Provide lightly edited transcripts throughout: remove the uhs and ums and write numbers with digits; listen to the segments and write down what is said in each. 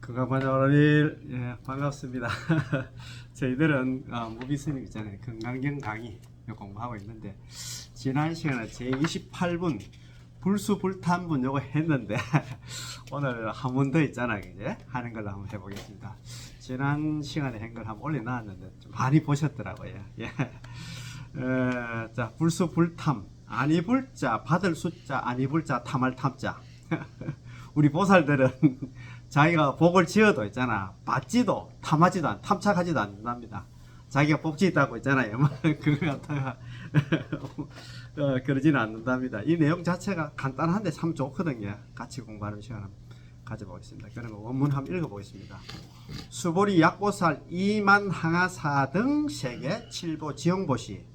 건강한 어린이 반갑습니다. 저희들은 무비스님 있잖아요. 건강경 강의 공부하고 있는데 지난 시간에 제28분 불수불탄분 요거 했는데 오늘 한 번 더 있잖아요. 이제 하는 걸로 한번 해보겠습니다. 지난 시간에 한 걸 한번 올려놨는데 좀 많이 보셨더라고요. 예. 자, 불수불탐 아니불자 받을 숫자 아니불자 탐할 탐자. 우리 보살들은 자기가 복을 지어도 있잖아 받지도 탐하지도 않 탐착하지도 않는답니다. 자기가 복지 있다고 있잖아요. 그거 갖다가 그러지는 않는답니다. 이 내용 자체가 간단한데 참 좋거든요. 같이 공부하는 시간 가져보겠습니다. 그러면 원문 한번 읽어보겠습니다. 수보리 약보살 이만항하사 등 세계 칠보 지형보시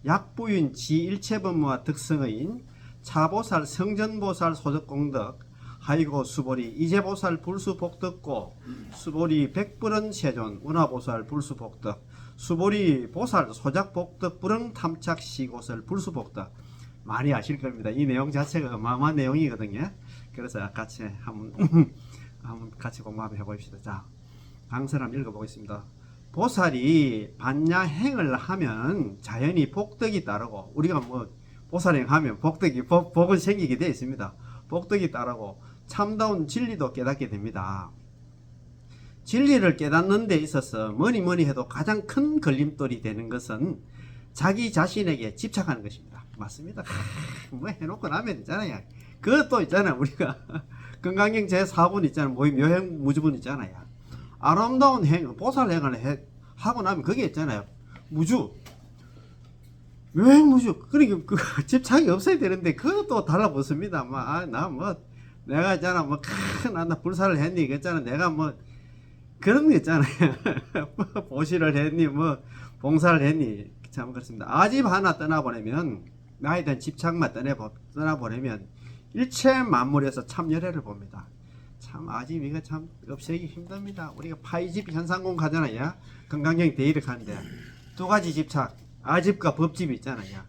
약부인 지일체법무와 득성의인 차보살 성전보살 소득공덕 하이고 수보리 이제보살 불수복덕고 수보리 백불은 세존 운하보살 불수복덕 수보리 보살 소작복덕 불응탐착시고설 불수복덕. 많이 아실 겁니다. 이 내용 자체가 어마어마한 내용이거든요. 그래서 같이 한번 같이 공부 한번 해봅시다. 자, 강설 한번 읽어보겠습니다. 보살이 반야행을 하면 자연히 복덕이 따르고, 우리가 뭐 보살행 하면 복은 생기게 되어 있습니다. 복덕이 따르고 참다운 진리도 깨닫게 됩니다. 진리를 깨닫는 데 있어서 뭐니 해도 가장 큰 걸림돌이 되는 것은 자기 자신에게 집착하는 것입니다. 맞습니다. 뭐 해놓고 나면 있잖아요. 그것도 있잖아요. 우리가 건강경 제4분 있잖아요. 모임 여행 무주분 있잖아요. 아름다운 행, 보살행을 하고 나면 그게 있잖아요. 무주. 여행 무주. 그러니까 그 집착이 없어야 되는데 그것도 달라붙습니다. 내가 있잖아. 나 불사를 했니? 그랬잖아. 내가 그런 거 있잖아요. 보시를 했니? 봉사를 했니? 참 그렇습니다. 아집 하나 떠나보내면, 나에 대한 집착만 떠나보내면 일체 만물에서 참 열애를 봅니다. 참 아집 이거 참 없애기 힘듭니다. 우리가 파이집 현상공 가잖아요. 건강경 대의를 하는데 두 가지 집착, 아집과 법집이 있잖아요.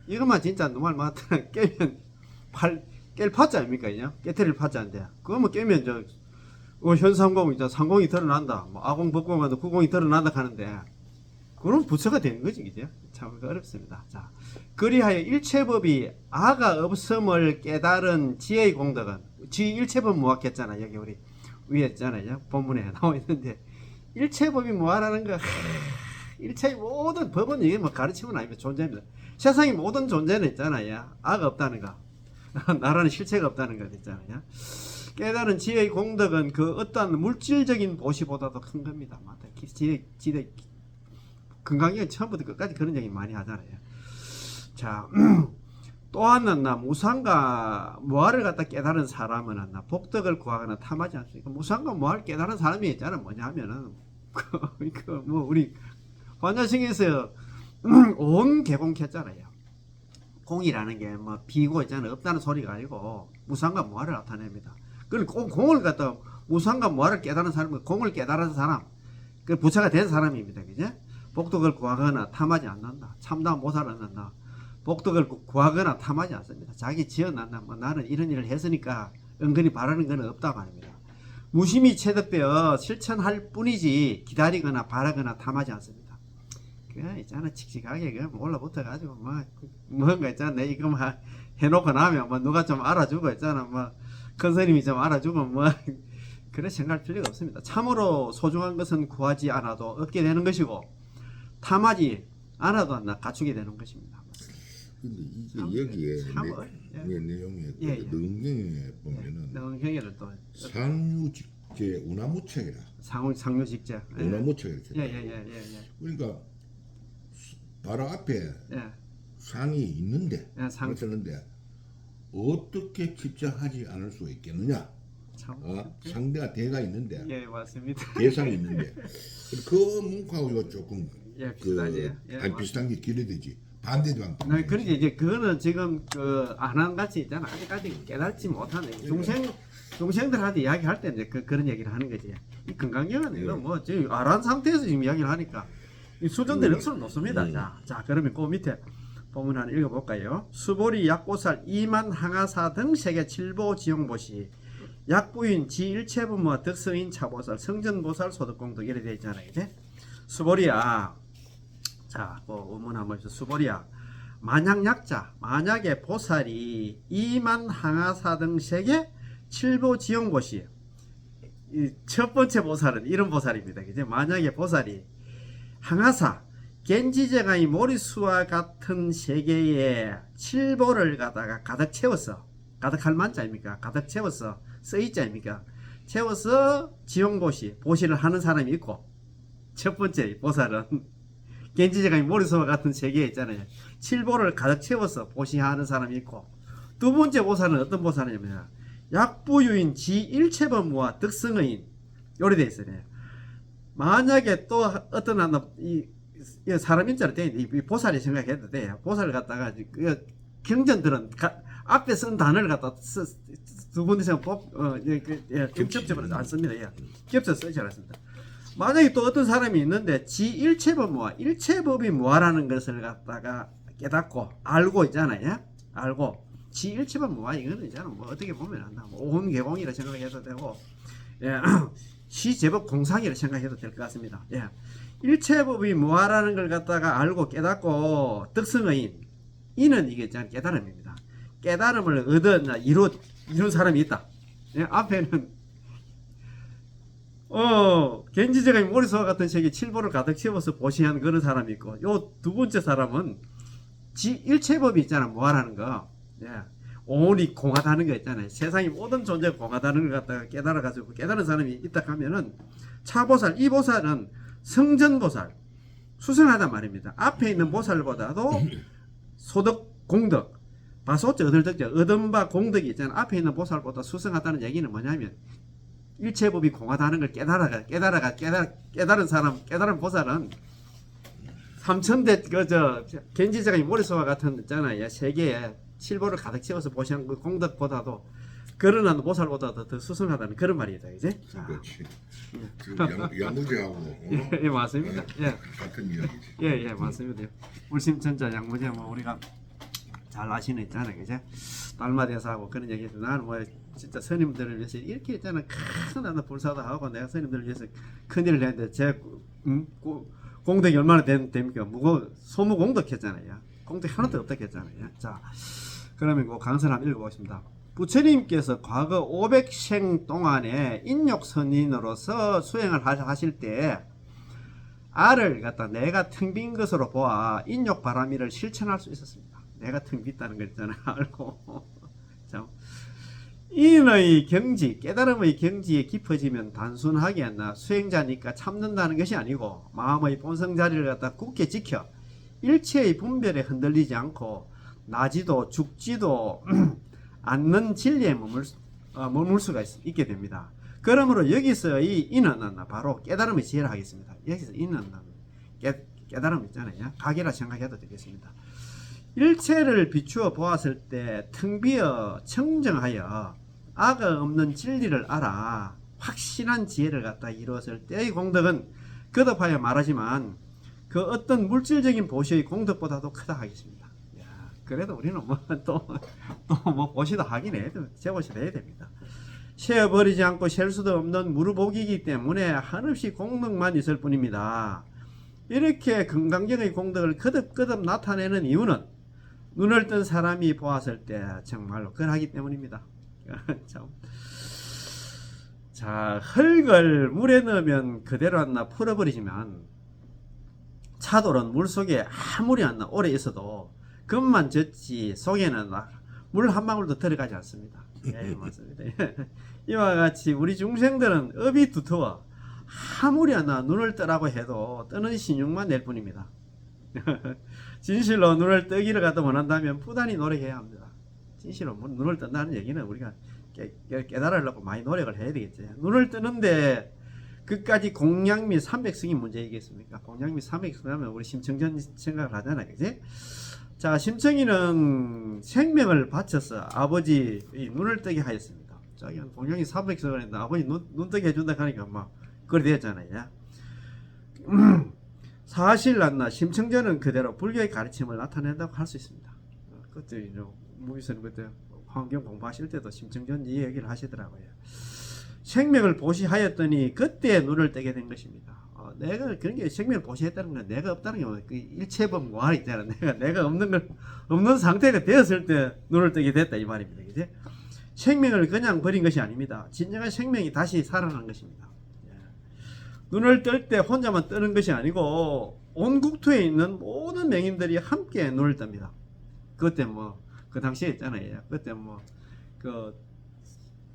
이것만 진짜 노말 많더라. 깨면 깰 파자 아닙니까? 깨트릴 파자인데 그거만 깨면 현상공 이제 상공이 드러난다. 아공 법공하도 구공이 드러난다 하는데 그런 부처가 되는 거지, 그죠? 참 어렵습니다. 자, 그리하여 일체법이 아가 없음을 깨달은 지혜의 공덕은 지 일체법 무학했잖아. 여기 우리 위에 있잖아요. 본문에 나와 있는데 일체법이 뭐하라는 거? 일체의 모든 법은 이게 가르치면 아니면 존재입니다. 세상의 모든 존재는 있잖아요. 아가 없다는 거. 나라는 실체가 없다는 거 있잖아요. 깨달은 지혜의 공덕은 그 어떤 물질적인 보시보다도 큰 겁니다. 맞다. 지혜 건강경 처음부터 끝까지 그런 얘기 많이 하잖아요. 자, 또한 무상과 무아를 갖다 깨달은 사람은 복덕을 구하거나 탐하지 않습니까? 무상과 무아를 깨달은 사람이 있잖아. 뭐냐 하면은 우리 관자성에서 온 개공했잖아요. 공이라는 게 비고 있잖아요. 없다는 소리가 아니고 무상과 무아를 나타냅니다. 그걸 공을 갖다 무상과 무아를 깨달은 사람은 공을 깨달은 사람, 그 부처가 된 사람입니다. 그죠? 복덕을 구하거나 탐하지 않는다. 참다운 보살을 않는다. 복덕을 구하거나 탐하지 않습니다. 자기 지어난다. 나는 이런 일을 했으니까 은근히 바라는 건 없다고 합니다. 무심히 체득되어 실천할 뿐이지 기다리거나 바라거나 탐하지 않습니다. 그 있잖아, 칙칙하게 올라붙어 가지고 뭔가 있잖아, 내 이거 해놓고 나면 누가 좀 알아주고 있잖아, 큰 스님이 좀 알아주고 그래 생각할 필요가 없습니다. 참으로 소중한 것은 구하지 않아도 얻게 되는 것이고 탐하지 않아도 갖추게 되는 것입니다. 근데 이게 여기에 내용에 능경에 보면은 능경에는 또 상유직제 운하무책이라 상유직제 운하무책 이렇게 예예예예. 그러니까 바로 앞에 상이 있는데 그렇는데 어떻게 집착하지 않을 수 있겠느냐? 상대가 대가 있는데 예 맞습니다. 대상이 있는데 그 문구하고 이거 조금 비슷하지. 아니 비슷한 게 길어지지 반대도 안. 그러니까 이제 그거는 지금 안한 같이 있잖아. 아직까지 깨닫지 못하는 중생들한테 이야기할 때 이제 그런 얘기를 하는 거지. 이 건강경은 이거 지금 알한 상태에서 지금 이야기를 하니까 이 수준된 억수는 높습니다. 자 그러면 그 밑에 본문 하나 읽어볼까요? 수보리 약보살 이만 항하사 등 세계 칠보 지용보시 약부인 지일체부모와 덕성인 차보살, 성전보살, 소득공덕 이렇게 되어 있잖아요. 이제 수보리야. 자, 의문 한번 해서 수보리야. 만약 약자, 만약에 보살이 이만 항아사 등 세계 칠보 지용보시. 이 첫 번째 보살은 이런 보살입니다. 이제 만약에 보살이 항아사 겐지제가의 모리수와 같은 세계에 칠보를 갖다가 가득 채웠어. 가득할 만자 아닙니까? 가득 채웠어. 쓰이자 아닙니까? 채워서 지용보시, 보시를 하는 사람이 있고, 첫 번째 보살은 겐지제가의 모리수와 같은 세계에 있잖아요. 칠보를 가득 채워서 보시하는 사람이 있고, 두 번째 보살은 어떤 보살이냐면 약부유인 지일체범무와 덕성의인 요리 돼 있어요. 만약에 또 어떤 하나 이 사람 인자로 돼 있는데 이 보살이 생각해도 돼요. 보살을 갖다가 경전들은 앞에 쓴 단어를 갖다 두 군데서 겹쳐버려서 안 씁니다. 예. 겹쳐 쓰지 않습니다. 만약에 또 어떤 사람이 있는데 지일체범무와 일체법이 뭐라는 것을 갖다가 깨닫고 알고 있잖아요. 알고 지일체범 무와 이거는 있잖아. 뭐 어떻게 보면 한다. 온 개공이라 생각해도 되고, 예. 시제법 공상이라 생각해도 될 것 같습니다. 예. 일체법이 뭐라는 걸 갖다가 알고 깨닫고 덕성의인 이는 이게 있잖아 깨달음입니다. 깨달음을 얻은 이룬 사람이 있다. 예. 앞에는 겐지제가 모리수와 같은 세계 칠보를 가득 채워서 보시한 그런 사람이 있고, 요 두 번째 사람은 일체법이 있잖아. 뭐라는 거. 예. 온이 공하다는 거 있잖아요. 세상이 모든 존재가 공하다는 걸 갖다가 깨달아가지고 깨달은 사람이 있다 하면은 차보살, 이 보살은 성전보살, 수승하단 말입니다. 앞에 있는 보살보다도 소득, 공덕, 바소자, 얻을덕자, 얻은 바 공덕이 있잖아요. 앞에 있는 보살보다 수승하다는 얘기는 뭐냐면 일체법이 공하다는 걸 깨달은 사람, 깨달은 보살은 삼천대 겐지제가 모리수와 같은 있잖아요. 세계에 칠보를 가득 채워서 보시는 그 공덕보다도 그러는 보살보다도 더 수승하다는 그런 말이다. 이제. 그렇지. 양무제하고 예, 맞습니다. 예. 같은 이야기지. 예, 맞습니다. 울심천자 양무제 뭐 우리가 잘 아시는 있잖아요. 이제 달마대사하고 그런 얘기해서 나는 뭐 진짜 스님들을 위해서 이렇게 있잖아. 큰 하나 불사도 하고 내가 스님들을 위해서 큰 일을 했는데 제 공덕이 얼마나 됩니까? 소무공덕했잖아요. 공덕이 하나도 없다 했잖아요. 자, 그러면 그 강설 한번 읽어보겠습니다. 부처님께서 과거 500생 동안에 인욕선인으로서 수행을 하실 때 알을 갖다 내가 텅 빈 것으로 보아 인욕 바라미를 실천할 수 있었습니다. 내가 텅 빈다는 거 있잖아요. 알고. 자, 인의 경지, 깨달음의 경지에 깊어지면 단순하게 수행자니까 참는다는 것이 아니고 마음의 본성 자리를 갖다 굳게 지켜 일체의 분별에 흔들리지 않고 나지도 죽지도 않는 진리에 머물 수가 있게 됩니다. 그러므로 여기서 이 인은 바로 깨달음의 지혜를 하겠습니다. 여기서 인은 깨달음 있잖아요. 각이라 생각해도 되겠습니다. 일체를 비추어 보았을 때 텅 비어 청정하여 악어 없는 진리를 알아 확신한 지혜를 갖다 이루었을 때의 공덕은 거듭하여 말하지만 그 어떤 물질적인 보시의 공덕보다도 크다 하겠습니다. 야, 그래도 우리는 뭐 또 뭐 보시도 하긴 해야 돼. 제보시도 해야 됩니다. 세어버리지 않고 셀 수도 없는 무르복이기 때문에 한없이 공덕만 있을 뿐입니다. 이렇게 금강경의 공덕을 거듭거듭 나타내는 이유는 눈을 뜬 사람이 보았을 때 정말로 그러하기 때문입니다. 참. 자, 흙을 물에 넣으면 그대로 풀어버리지만 차돌은 물속에 아무리 오래 있어도 금만 젖지 속에는 물 한 방울도 들어가지 않습니다. 예, 맞습니다. 이와 같이 우리 중생들은 업이 두터워 아무리 눈을 뜨라고 해도 뜨는 신용만 낼 뿐입니다. 진실로 눈을 뜨기를 갖다 원한다면 부단히 노력해야 합니다. 진실로 눈을 뜬다는 얘기는 우리가 깨달으려고 많이 노력을 해야 되겠죠. 눈을 뜨는데 그까지 공양 및 삼백성이 문제이겠습니까? 공양 및 삼백성 하면 우리 심청전 생각을 하잖아요. 그지? 자, 심청이는 생명을 바쳐서 아버지 눈을 뜨게 하였습니다. 자기는 공양이 삼백성을 했는데 아버지 눈 뜨게 해준다 하니까 막 그래 되었잖아요. 사실 심청전은 그대로 불교의 가르침을 나타낸다고 할 수 있습니다. 그것도 무비서는 그때 환경 공부하실 때도 심층전 이 얘기를 하시더라고요. 생명을 보시하였더니 그때 눈을 뜨게 된 것입니다. 내가 그런 게 생명을 보시했다는 건 내가 없다는 게 그 일체법 무한 있잖아. 내가 없는 상태가 되었을 때 눈을 뜨게 됐다 이 말입니다. 그지? 생명을 그냥 버린 것이 아닙니다. 진정한 생명이 다시 살아난 것입니다. 눈을 뜰 때 혼자만 뜨는 것이 아니고 온 국토에 있는 모든 맹인들이 함께 눈을 뜹니다. 그때 뭐 그 당시에 있잖아요. 그때 뭐 그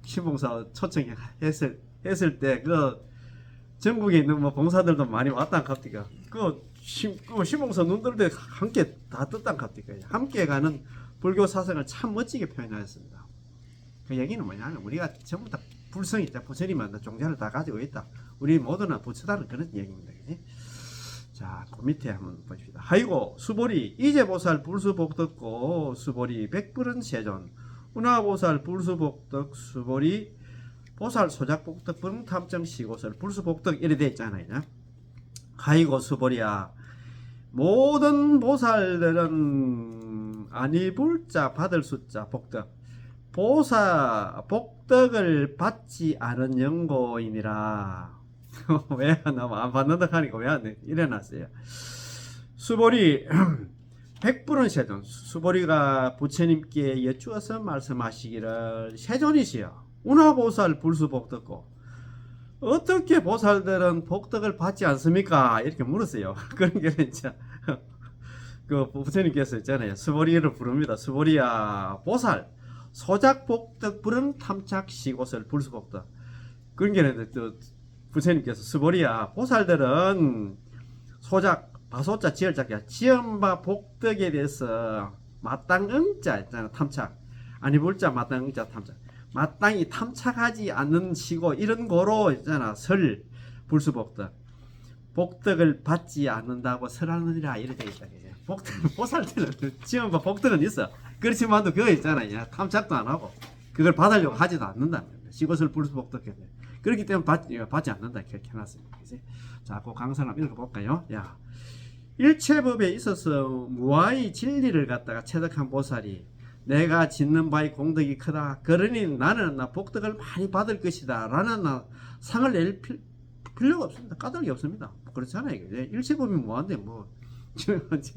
신봉사 초청했을 때 그 전국에 있는 뭐 봉사들도 많이 왔단 갑디가 그 신봉사 눈 뜰 때 함께 다 떴단 갑디가 함께 가는 불교 사상을 참 멋지게 표현하였습니다. 그 얘기는 뭐냐면 우리가 전부 다 불성이 있다. 부처님은 종자를 다 가지고 있다. 우리 모두는 부처다는 그런 얘기입니다. 그치? 자, 그 밑에 한번 보십시다. 하이고 수보리 이제보살 불수복덕고 수보리 백불은 세존 운하보살 불수복덕 수보리 보살 소작복덕 불응탐정 시고설 불수복덕 이래 돼 있잖아요. 하이고 수보리야 모든 보살들은 아니불자 받을 숫자 복덕 복덕을 받지 않은 영고이니라. 왜 안 받는다 하니까 왜 안 일어났어요. 수보리 백불은 세존 수보리가 부처님께 여쭈어서 말씀하시기를 세존이시여 운하보살 불수복덕고 어떻게 보살들은 복덕을 받지 않습니까? 이렇게 물었어요. 그런 게 진짜 그 부처님께서 있잖아요. 수보리를 부릅니다. 수보리야 보살 소작복덕 불은 탐착 시고설 불수복덕 그런 게 또 부처님께서 수보리야 보살들은 소작 바소자 지을자야 지음바 복덕에 대해서 마땅응자 있잖아 탐착 아니 불자 마땅응자 탐착 마땅히 탐착하지 않는 시고 이런 거로 있잖아 설 불수복덕 복덕을 받지 않는다고 설하느니라 이렇게 있다. 복덕 보살들은 지음바 복덕은 있어. 그렇지만도 그거 있잖아요. 탐착도 안 하고 그걸 받으려고 하지도 않는다는 거예요. 시고설 불수복덕인데 그렇기 때문에 받지 않는다 이렇게 해놨습니다. 그치? 자, 그 강사 한번 읽어볼까요? 야, 일체법에 있어서 무아의 진리를 갖다가 체득한 보살이 내가 짓는 바의 공덕이 크다. 그러니 나는 복덕을 많이 받을 것이다. 라는 상을 낼 필요가 없습니다. 까닭이 없습니다. 그렇잖아요. 일체법이 뭐한데 뭐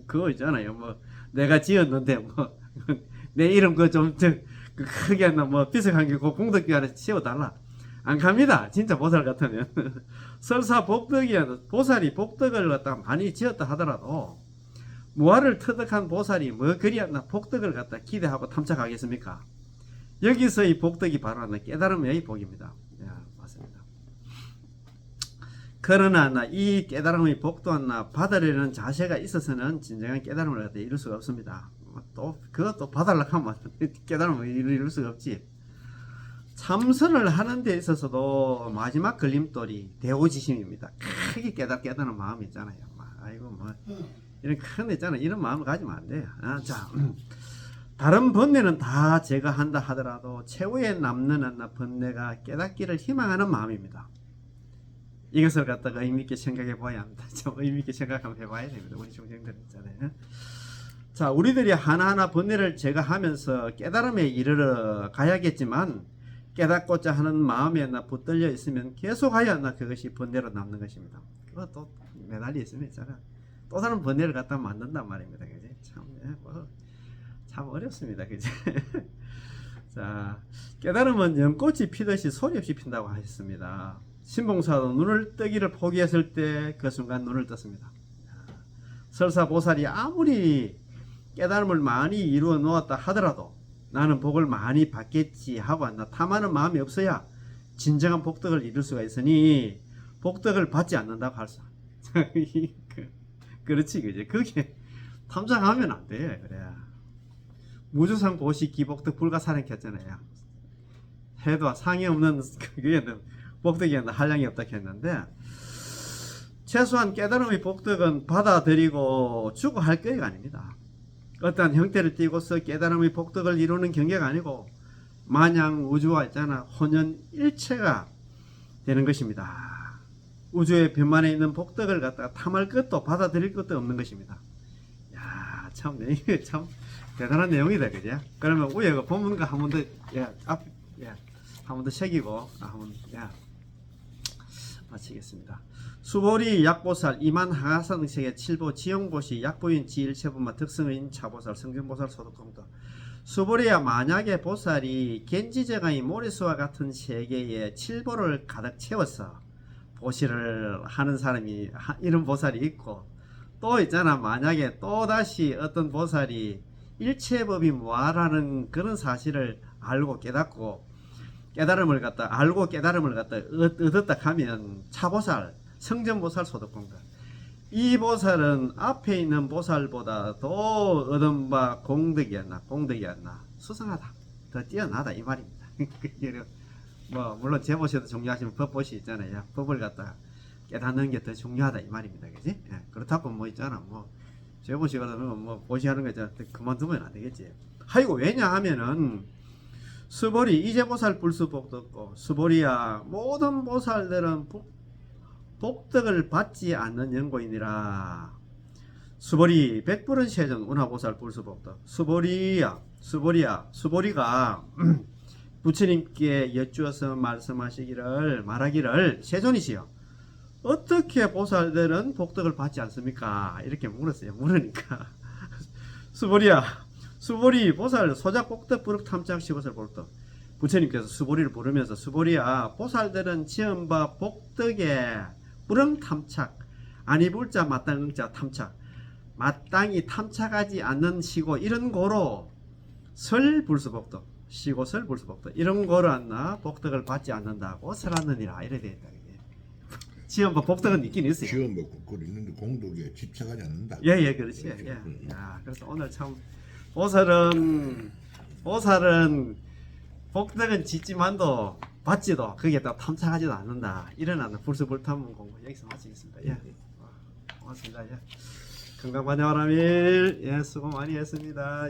그거 있잖아요. 뭐 내가 지었는데 뭐 내 이름 그 좀 크게 하나 뭐 비석한 게 그 공덕기 안에 채워달라. 안 갑니다. 진짜 보살 같으면 설사 복덕이야 보살이 복덕을 갖다 많이 지었다 하더라도 무아를 터득한 보살이 뭐 그리였나 복덕을 갖다 기대하고 탐착하겠습니까? 여기서의 복덕이 바로 깨달음의 복입니다. 야, 맞습니다. 그러나 이 깨달음의 복도 받으려는 자세가 있어서는 진정한 깨달음을 갖다 이룰 수가 없습니다. 또 그것도 받으려고 하면 깨달음을 이룰 수가 없지. 참선을 하는 데 있어서도 마지막 걸림돌이 대오지심입니다. 크게 깨닫는 마음이 있잖아요. 아이고 뭐 이런 큰 데 있잖아요. 이런 마음을 가지면 안 돼요. 자, 다른 번뇌는 다 제거한다 하더라도 최후에 남는 번뇌가 깨닫기를 희망하는 마음입니다. 이것을 갖다가 의미있게 생각해 봐야 합니다. 좀 의미있게 생각 한번 해봐야 됩니다. 우리 중생들 있잖아요. 자, 우리들이 하나하나 번뇌를 제거하면서 깨달음에 이르러 가야겠지만 깨닫고자 하는 마음에 붙들려 있으면 계속하여 그것이 번뇌로 남는 것입니다. 그것도 매달려 있으면 있잖아. 또 다른 번뇌를 갖다 만든단 말입니다. 그지? 참 어렵습니다. 그지? 자, 깨달음은 연꽃이 피듯이 소리 없이 핀다고 하셨습니다. 신봉사도 눈을 뜨기를 포기했을 때 그 순간 눈을 떴습니다. 설사 보살이 아무리 깨달음을 많이 이루어 놓았다 하더라도 나는 복을 많이 받겠지 하고 탐하는 마음이 없어야 진정한 복덕을 이룰 수가 있으니 복덕을 받지 않는다고 할 수. 그렇지, 그지? 그게 탐정하면 안 돼. 그래. 무주상 보시 기복덕 불가사량했잖아요. 해도 상이 없는 그게 복덕이 한량이 없다 했는데 최소한 깨달음의 복덕은 받아들이고 주고 할 거리가 아닙니다. 어떠한 형태를 띠고서 깨달음의 복덕을 이루는 경계가 아니고 마냥 우주와 있잖아 혼연일체가 되는 것입니다. 우주의 변만에 있는 복덕을 갖다가 탐할 것도 받아들일 것도 없는 것입니다. 야, 참 이게 참 대단한 내용이다, 그죠? 그러면 위에 그 본문과 한 번 더, 한 번 더 새기고, 한번, 마치겠습니다. 수보리 약보살 이만 하가사 등색의 칠보 지영보시 약보인 지일체분마 득성인 차보살 성전보살 소득공도 수보리야 만약에 보살이 겐지제가의 모리수와 같은 세계에 칠보를 가득 채워서 보시를 하는 사람이 이런 보살이 있고 또 있잖아 만약에 또다시 어떤 보살이 일체법이 뭐라는 그런 사실을 알고 깨닫고 깨달음을 갖다 알고 깨달음을 갖다 얻었다 하면 차보살 성전보살 소득공도 이 보살은 앞에 있는 보살보다 더 얻은 바 공덕이었나 수상하다 더 뛰어나다 이 말입니다. 뭐 물론 제보시도 중요하지만 법보시 있잖아요. 법을 갖다 깨닫는 게 더 중요하다 이 말입니다. 그지? 그렇다고 뭐 있잖아 뭐 제보시 그러면 뭐 보시하는 거 있잖아 그만두면 안 되겠지. 하이고 왜냐하면은 수보리 이제보살 불수복도 없고 수보리야 모든 보살들은 복덕을 받지 않는 연고이니라. 수보리 백불은 세전 운하보살 불수복덕 수보리야 수보리가 부처님께 여쭈어서 말하기를 세존이시여 어떻게 보살들은 복덕을 받지 않습니까? 이렇게 물었어요. 물으니까 수보리 보살 소작 복덕 부륵 탐작 시보살 복덕 부처님께서 수보리를 부르면서 수보리야 보살들은 지은바 복덕에 부릉 탐착 아니 불자 마땅자 탐착 마땅히 탐착하지 않는 시고 이런 고로 설 불수복덕 시고 설 불수복덕 이런 고로 안나 복덕을 받지 않는다고 설하느니라 이래 되어 있다. 지은바 복덕은 있긴 있어요. 지금 뭐 그걸 있는데 공덕에 집착하지 않는다. 예 그렇지. 그래서 오늘 참 보살은 복덕은 짓지만도 받지도 거기에 또 탐착하지도 않는다. 일어나는 불수불탐문 공부 여기서 마치겠습니다. 고맙습니다. 건강반야와라밀 수고 많이 했습니다.